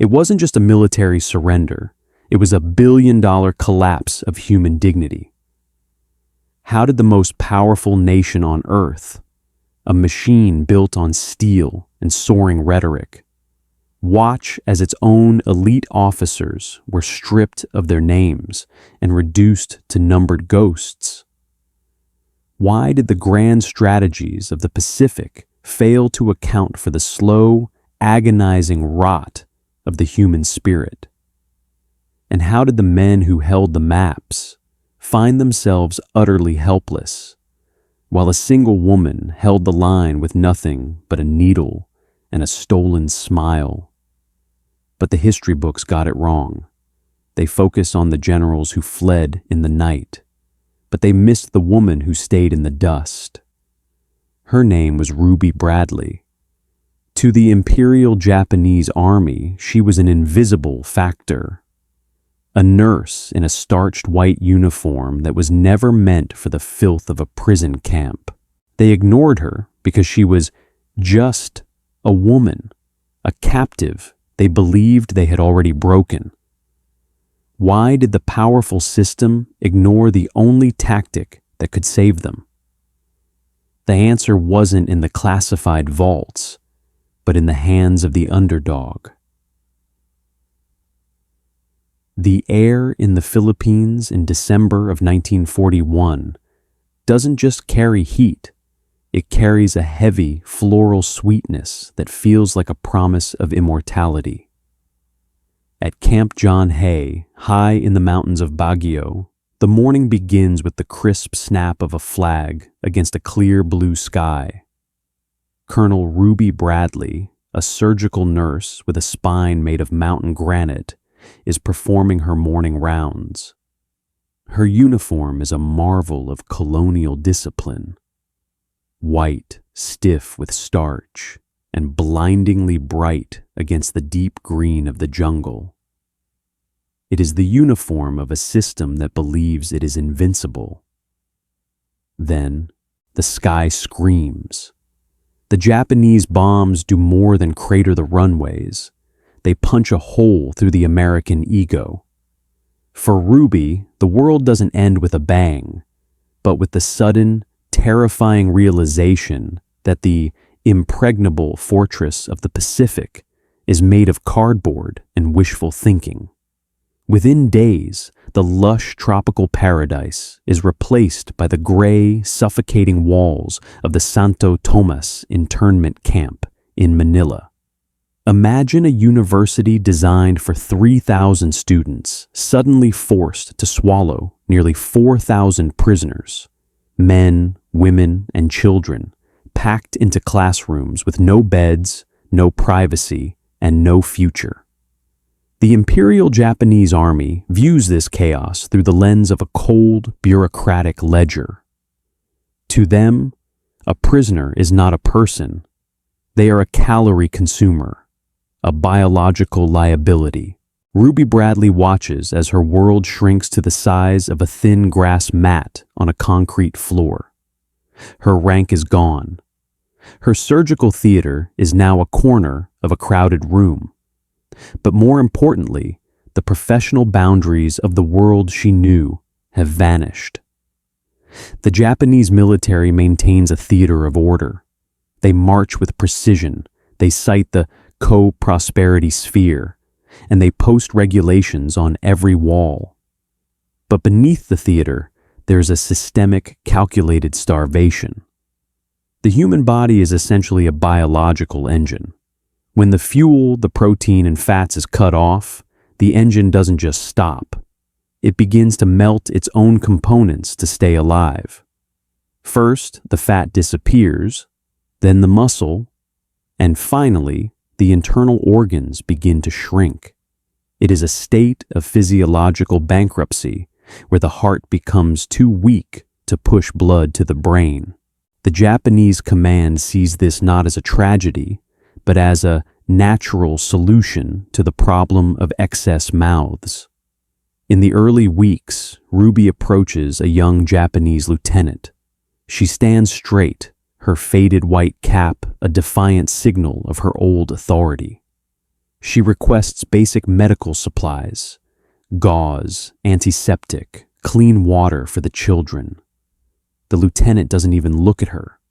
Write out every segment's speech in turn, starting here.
It wasn't just a military surrender. It was a billion-dollar collapse of human dignity. How did the most powerful nation on earth, a machine built on steel and soaring rhetoric, watch as its own elite officers were stripped of their names and reduced to numbered ghosts? Why did the grand strategies of the Pacific fail to account for the slow, agonizing rot of the human spirit? And how did the men who held the maps find themselves utterly helpless, while a single woman held the line with nothing but a needle and a stolen smile? But the history books got it wrong. They focus on the generals who fled in the night, but they missed the woman who stayed in the dust. Her name was Ruby Bradley. To the Imperial Japanese Army, she was an invisible factor, a nurse in a starched white uniform that was never meant for the filth of a prison camp. They ignored her because she was just a woman, a captive they believed they had already broken. Why did the powerful system ignore the only tactic that could save them? The answer wasn't in the classified vaults, but in the hands of the underdog. The air in the Philippines in December of 1941 doesn't just carry heat, it carries a heavy floral sweetness that feels like a promise of immortality. At Camp John Hay, high in the mountains of Baguio, the morning begins with the crisp snap of a flag against a clear blue sky. Colonel Ruby Bradley, a surgical nurse with a spine made of mountain granite, is performing her morning rounds. Her uniform is a marvel of colonial discipline. White, stiff with starch, and blindingly bright against the deep green of the jungle. It is the uniform of a system that believes it is invincible. Then, the sky screams. The Japanese bombs do more than crater the runways. They punch a hole through the American ego. For Ruby, the world doesn't end with a bang, but with the sudden, terrifying realization that the impregnable fortress of the Pacific is made of cardboard and wishful thinking. Within days, the lush tropical paradise is replaced by the gray, suffocating walls of the Santo Tomas Internment Camp in Manila. Imagine a university designed for 3,000 students suddenly forced to swallow nearly 4,000 prisoners, men, women, and children, packed into classrooms with no beds, no privacy, and no future. The Imperial Japanese Army views this chaos through the lens of a cold, bureaucratic ledger. To them, a prisoner is not a person. They are a calorie consumer, a biological liability. Ruby Bradley watches as her world shrinks to the size of a thin grass mat on a concrete floor. Her rank is gone. Her surgical theater is now a corner of a crowded room. But more importantly, the professional boundaries of the world she knew have vanished. The Japanese military maintains a theater of order. They march with precision. They cite the co-prosperity sphere, and they post regulations on every wall. But beneath the theater, there's a systemic, calculated starvation. The human body is essentially a biological engine. When the fuel, the protein, and fats is cut off, the engine doesn't just stop. It begins to melt its own components to stay alive. First, the fat disappears, then the muscle, and finally, the internal organs begin to shrink. It is a state of physiological bankruptcy where the heart becomes too weak to push blood to the brain. The Japanese command sees this not as a tragedy, but as a natural solution to the problem of excess mouths. In the early weeks, Ruby approaches a young Japanese lieutenant. She stands straight, her faded white cap a defiant signal of her old authority. She requests basic medical supplies, gauze, antiseptic, clean water for the children. The lieutenant doesn't even look at her.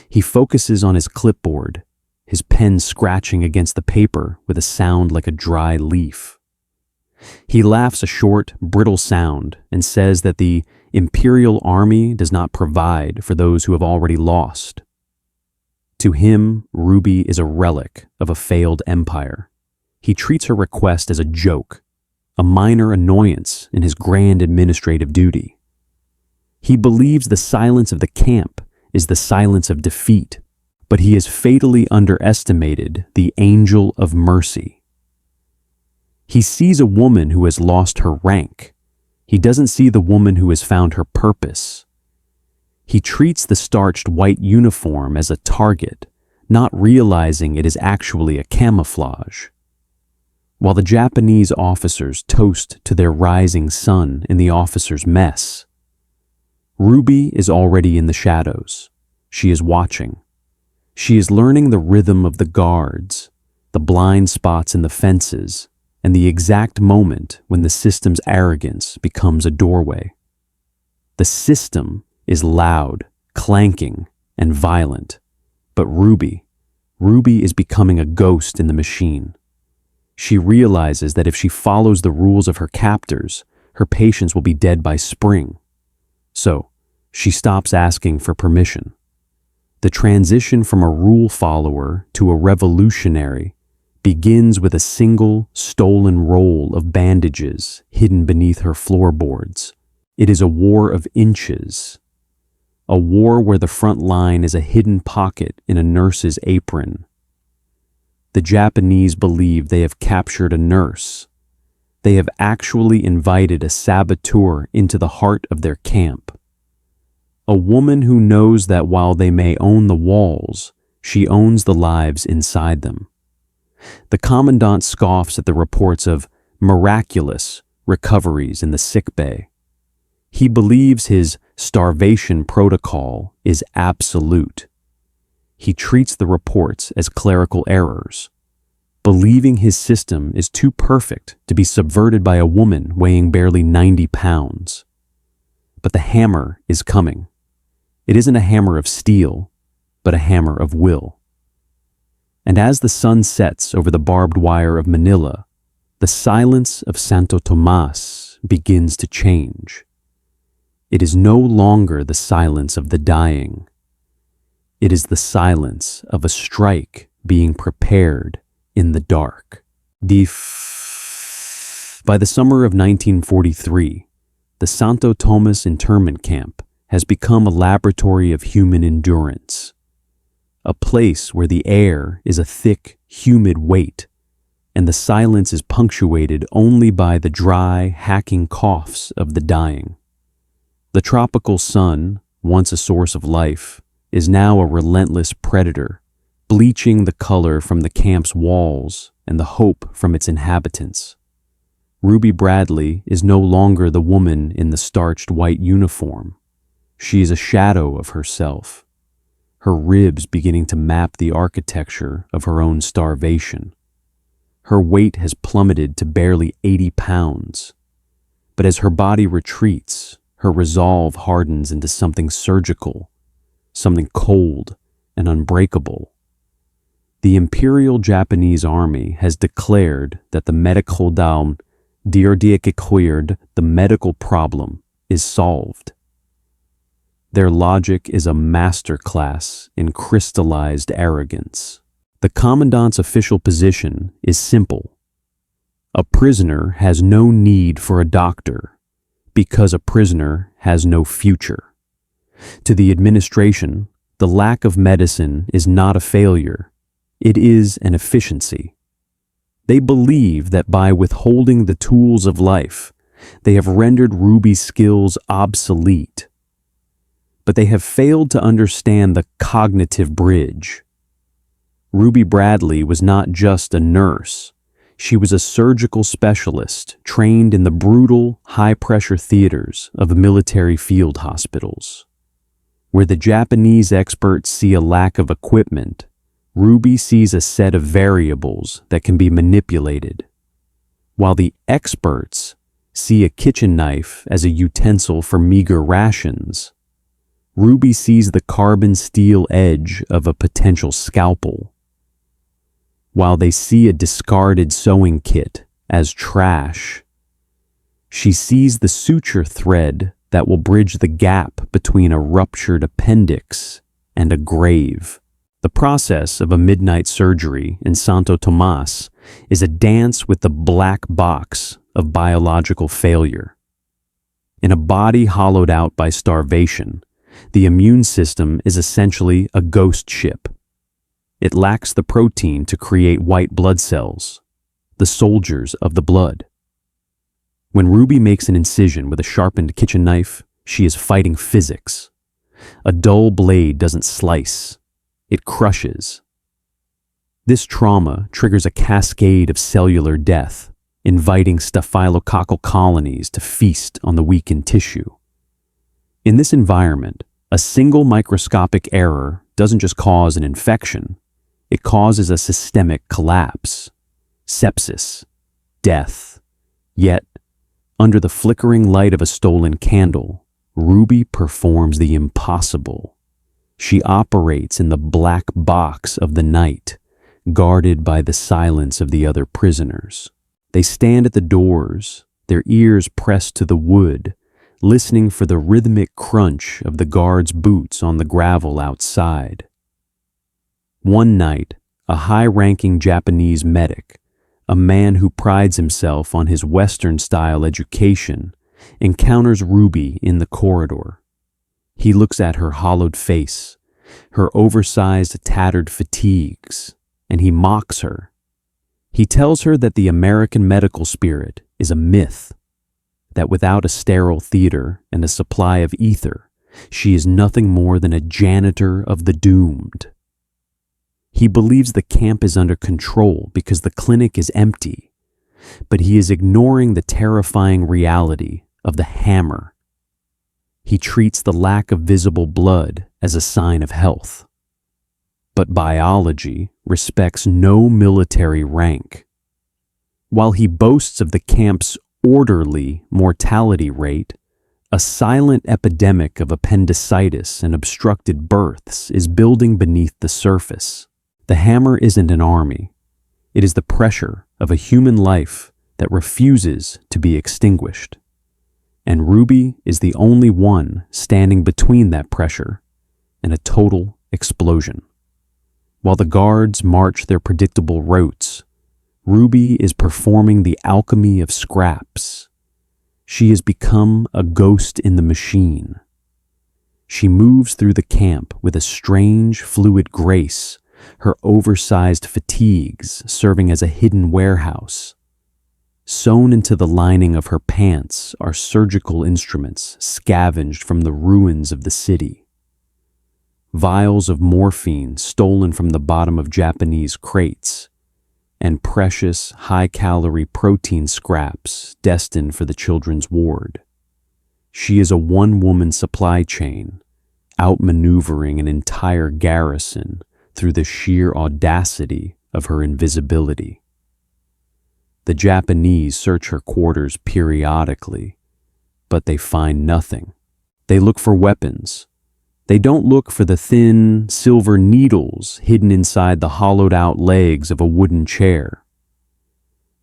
He focuses on his clipboard, his pen scratching against the paper with a sound like a dry leaf. He laughs a short, brittle sound and says that the Imperial Army does not provide for those who have already lost. To him, Ruby is a relic of a failed empire. He treats her request as a joke, a minor annoyance in his grand administrative duty. He believes the silence of the camp is the silence of defeat, but he has fatally underestimated the angel of mercy. He sees a woman who has lost her rank. He doesn't see the woman who has found her purpose. He treats the starched white uniform as a target, not realizing it is actually a camouflage. While the Japanese officers toast to their rising sun in the officers' mess, Ruby is already in the shadows. She is watching. She is learning the rhythm of the guards, the blind spots in the fences, and the exact moment when the system's arrogance becomes a doorway. The system is loud, clanking, and violent, but Ruby is becoming a ghost in the machine. She realizes that if she follows the rules of her captors, her patients will be dead by spring. So, she stops asking for permission. The transition from a rule follower to a revolutionary begins with a single stolen roll of bandages hidden beneath her floorboards. It is a war of inches, a war where the front line is a hidden pocket in a nurse's apron. The Japanese believe they have captured a nurse. They have actually invited a saboteur into the heart of their camp. A woman who knows that while they may own the walls, she owns the lives inside them. The commandant scoffs at the reports of miraculous recoveries in the sick bay. He believes his starvation protocol is absolute. He treats the reports as clerical errors, believing his system is too perfect to be subverted by a woman weighing barely 90 pounds. But the hammer is coming. It isn't a hammer of steel, but a hammer of will. And as the sun sets over the barbed wire of Manila, the silence of Santo Tomas begins to change. It is no longer the silence of the dying. It is the silence of a strike being prepared in the dark. By the summer of 1943, the Santo Tomas Internment Camp has become a laboratory of human endurance, a place where the air is a thick, humid weight, and the silence is punctuated only by the dry, hacking coughs of the dying. The tropical sun, once a source of life, is now a relentless predator, bleaching the color from the camp's walls and the hope from its inhabitants. Ruby Bradley is no longer the woman in the starched white uniform. She is a shadow of herself, her ribs beginning to map the architecture of her own starvation. Her weight has plummeted to barely 80 pounds, but as her body retreats, her resolve hardens into something surgical, something cold and unbreakable. The Imperial Japanese Army has declared that the medical problem is solved. Their logic is a masterclass in crystallized arrogance. The commandant's official position is simple. A prisoner has no need for a doctor because a prisoner has no future. To the administration, the lack of medicine is not a failure. It is an efficiency. They believe that by withholding the tools of life, they have rendered Ruby's skills obsolete. But they have failed to understand the cognitive bridge. Ruby Bradley was not just a nurse. She was a surgical specialist trained in the brutal, high-pressure theaters of military field hospitals. Where the Japanese experts see a lack of equipment, Ruby sees a set of variables that can be manipulated, while the experts see a kitchen knife as a utensil for meager rations. Ruby sees the carbon steel edge of a potential scalpel, while they see a discarded sewing kit as trash. She sees the suture thread that will bridge the gap between a ruptured appendix and a grave. The process of a midnight surgery in Santo Tomas is a dance with the black box of biological failure. In a body hollowed out by starvation, the immune system is essentially a ghost ship. It lacks the protein to create white blood cells, the soldiers of the blood. When Ruby makes an incision with a sharpened kitchen knife, she is fighting physics. A dull blade doesn't slice, it crushes. This trauma triggers a cascade of cellular death, inviting staphylococcal colonies to feast on the weakened tissue. In this environment, a single microscopic error doesn't just cause an infection, it causes a systemic collapse, sepsis, death. Yet, under the flickering light of a stolen candle, Ruby performs the impossible. She operates in the black box of the night, guarded by the silence of the other prisoners. They stand at the doors, their ears pressed to the wood, listening for the rhythmic crunch of the guards' boots on the gravel outside. One night, a high-ranking Japanese medic, a man who prides himself on his Western-style education, encounters Ruby in the corridor. He looks at her hollowed face, her oversized, tattered fatigues, and he mocks her. He tells her that the American medical spirit is a myth, that without a sterile theater and a supply of ether, she is nothing more than a janitor of the doomed. He believes the camp is under control because the clinic is empty, but he is ignoring the terrifying reality of the hammer. He treats the lack of visible blood as a sign of health. But biology respects no military rank. While he boasts of the camp's orderly mortality rate, a silent epidemic of appendicitis and obstructed births is building beneath the surface. The hammer isn't an army. It is the pressure of a human life that refuses to be extinguished. And Ruby is the only one standing between that pressure and a total explosion. While the guards march their predictable routes, Ruby is performing the alchemy of scraps. She has become a ghost in the machine. She moves through the camp with a strange, fluid grace, her oversized fatigues serving as a hidden warehouse. Sewn into the lining of her pants are surgical instruments scavenged from the ruins of the city. Vials of morphine stolen from the bottom of Japanese crates, and precious, high-calorie protein scraps destined for the children's ward. She is a one-woman supply chain, outmaneuvering an entire garrison through the sheer audacity of her invisibility. The Japanese search her quarters periodically, but they find nothing. They look for weapons. They don't look for the thin, silver needles hidden inside the hollowed-out legs of a wooden chair.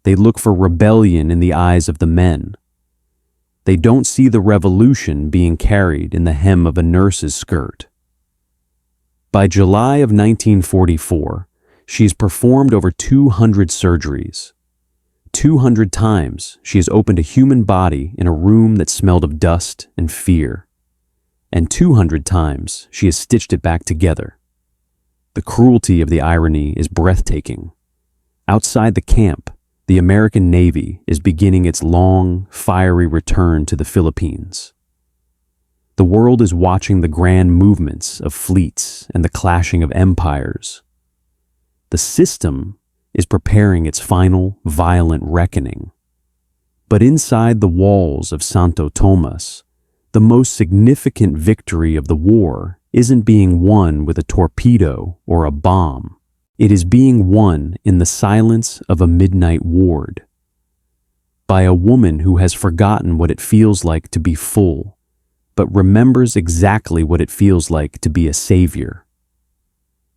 They look for rebellion in the eyes of the men. They don't see the revolution being carried in the hem of a nurse's skirt. By July of 1944, she's performed over 200 surgeries. 200 times she has opened a human body in a room that smelled of dust and fear. And 200 times she has stitched it back together. The cruelty of the irony is breathtaking. Outside the camp, the American Navy is beginning its long, fiery return to the Philippines. The world is watching the grand movements of fleets and the clashing of empires. The system is preparing its final, violent reckoning. But inside the walls of Santo Tomas, the most significant victory of the war isn't being won with a torpedo or a bomb. It is being won in the silence of a midnight ward, by a woman who has forgotten what it feels like to be full, but remembers exactly what it feels like to be a savior.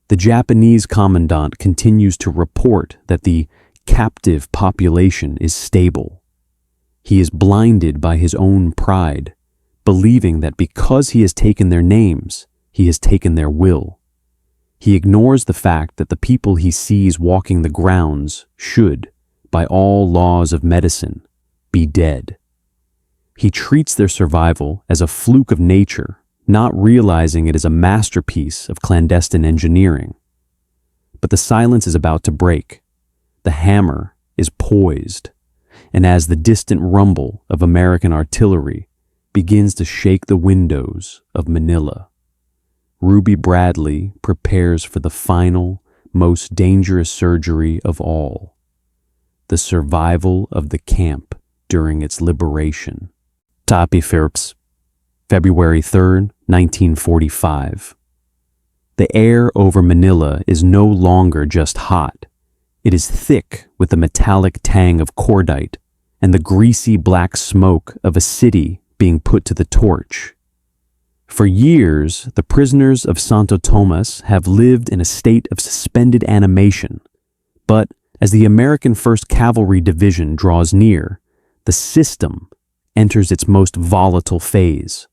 The Japanese commandant continues to report that the captive population is stable. He is blinded by his own pride, believing that because he has taken their names, he has taken their will. He ignores the fact that the people he sees walking the grounds should, by all laws of medicine, be dead. He treats their survival as a fluke of nature, not realizing it is a masterpiece of clandestine engineering. But the silence is about to break. The hammer is poised, and as the distant rumble of American artillery begins to shake the windows of Manila, Ruby Bradley prepares for the final, most dangerous surgery of all, the survival of the camp during its liberation. Tapi Phirps, February 3rd, 1945. The air over Manila is no longer just hot. It is thick with the metallic tang of cordite and the greasy black smoke of a city being put to the torch. For years, the prisoners of Santo Tomas have lived in a state of suspended animation, but as the American 1st Cavalry Division draws near, the system enters its most volatile phase.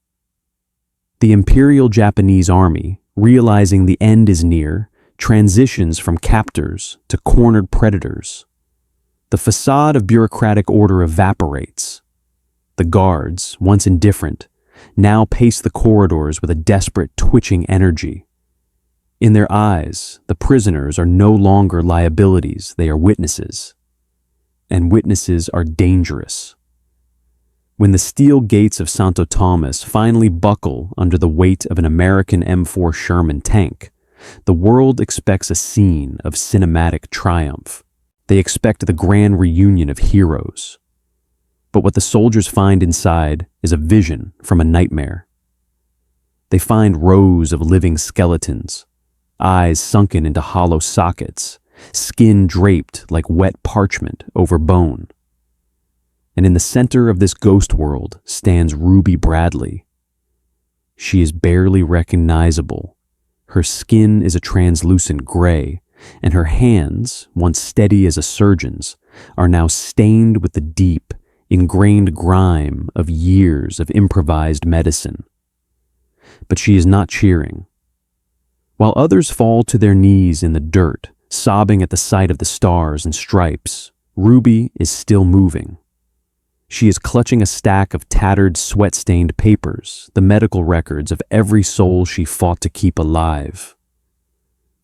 The Imperial Japanese Army, realizing the end is near, transitions from captors to cornered predators. The facade of bureaucratic order evaporates. The guards, once indifferent, now pace the corridors with a desperate, twitching energy. In their eyes, the prisoners are no longer liabilities, they are witnesses. And witnesses are dangerous. When the steel gates of Santo Tomas finally buckle under the weight of an American M4 Sherman tank, the world expects a scene of cinematic triumph. They expect the grand reunion of heroes. But what the soldiers find inside is a vision from a nightmare. They find rows of living skeletons, eyes sunken into hollow sockets, skin draped like wet parchment over bone. And in the center of this ghost world stands Ruby Bradley. She is barely recognizable. Her skin is a translucent gray, and her hands, once steady as a surgeon's, are now stained with the deep, ingrained grime of years of improvised medicine. But she is not cheering. While others fall to their knees in the dirt, sobbing at the sight of the stars and stripes, Ruby is still moving. She is clutching a stack of tattered, sweat-stained papers, the medical records of every soul she fought to keep alive.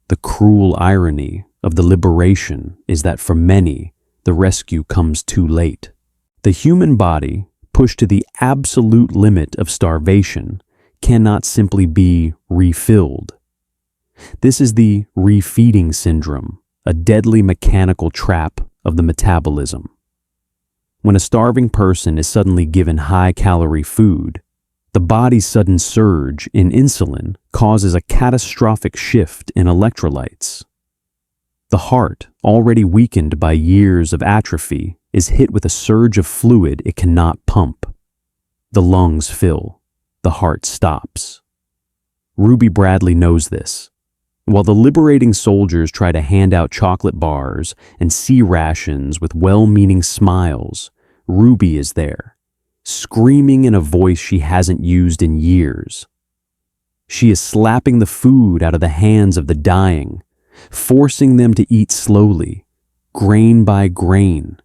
The cruel irony of the liberation is that for many, the rescue comes too late. The human body, pushed to the absolute limit of starvation, cannot simply be refilled. This is the refeeding syndrome, a deadly mechanical trap of the metabolism. When a starving person is suddenly given high-calorie food, the body's sudden surge in insulin causes a catastrophic shift in electrolytes. The heart, already weakened by years of atrophy, is hit with a surge of fluid it cannot pump. The lungs fill. The heart stops. Ruby Bradley knows this. While the liberating soldiers try to hand out chocolate bars and sea rations with well-meaning smiles, Ruby is there, screaming in a voice she hasn't used in years. She is slapping the food out of the hands of the dying, forcing them to eat slowly, grain by grain.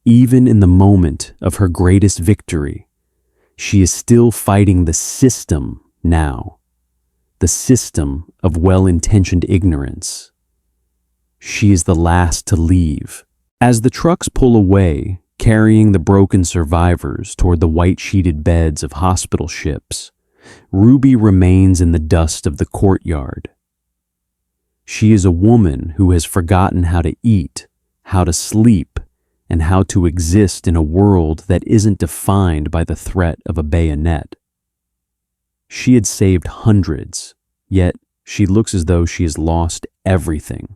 Even in the moment of her greatest victory, she is still fighting the system now, the system of well-intentioned ignorance. She is the last to leave. As the trucks pull away, carrying the broken survivors toward the white-sheeted beds of hospital ships, Ruby remains in the dust of the courtyard. She is a woman who has forgotten how to eat, how to sleep, and how to exist in a world that isn't defined by the threat of a bayonet. She had saved hundreds, yet she looks as though she has lost everything.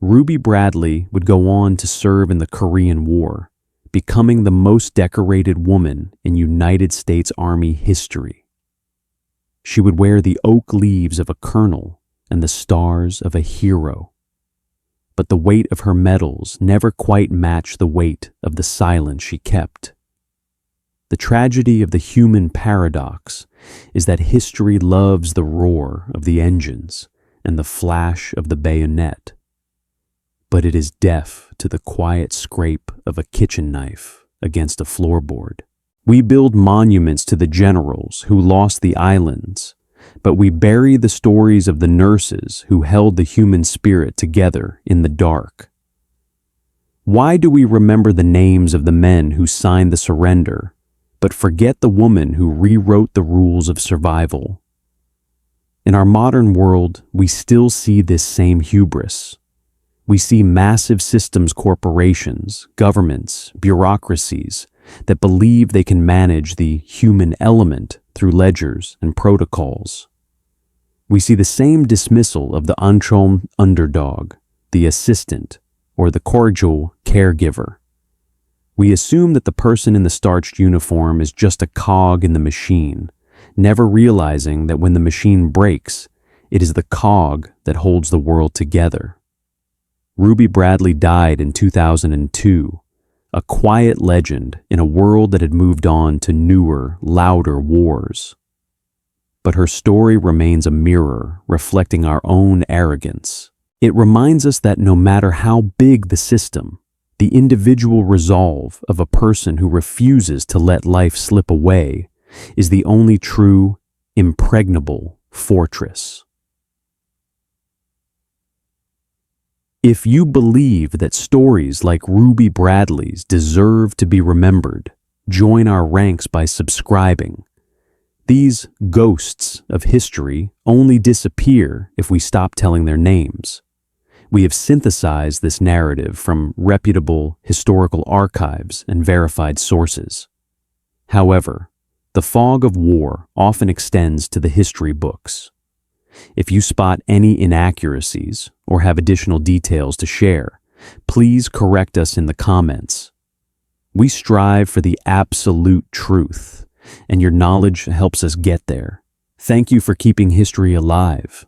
Ruby Bradley would go on to serve in the Korean War, becoming the most decorated woman in United States Army history. She would wear the oak leaves of a colonel and the stars of a hero. But the weight of her medals never quite matched the weight of the silence she kept. The tragedy of the human paradox is that history loves the roar of the engines and the flash of the bayonet, but it is deaf to the quiet scrape of a kitchen knife against a floorboard. We build monuments to the generals who lost the islands, but we bury the stories of the nurses who held the human spirit together in the dark. Why do we remember the names of the men who signed the surrender, but forget the woman who rewrote the rules of survival? In our modern world, we still see this same hubris. We see massive systems corporations, governments, bureaucracies that believe they can manage the human element through ledgers and protocols. We see the same dismissal of the unsung underdog, the assistant, or the cordial caregiver. We assume that the person in the starched uniform is just a cog in the machine, never realizing that when the machine breaks, it is the cog that holds the world together. Ruby Bradley died in 2002, a quiet legend in a world that had moved on to newer, louder wars. But her story remains a mirror reflecting our own arrogance. It reminds us that no matter how big the system, the individual resolve of a person who refuses to let life slip away is the only true, impregnable fortress. If you believe that stories like Ruby Bradley's deserve to be remembered, join our ranks by subscribing. These ghosts of history only disappear if we stop telling their names. We have synthesized this narrative from reputable historical archives and verified sources. However, the fog of war often extends to the history books. If you spot any inaccuracies or have additional details to share, please correct us in the comments. We strive for the absolute truth, and your knowledge helps us get there. Thank you for keeping history alive.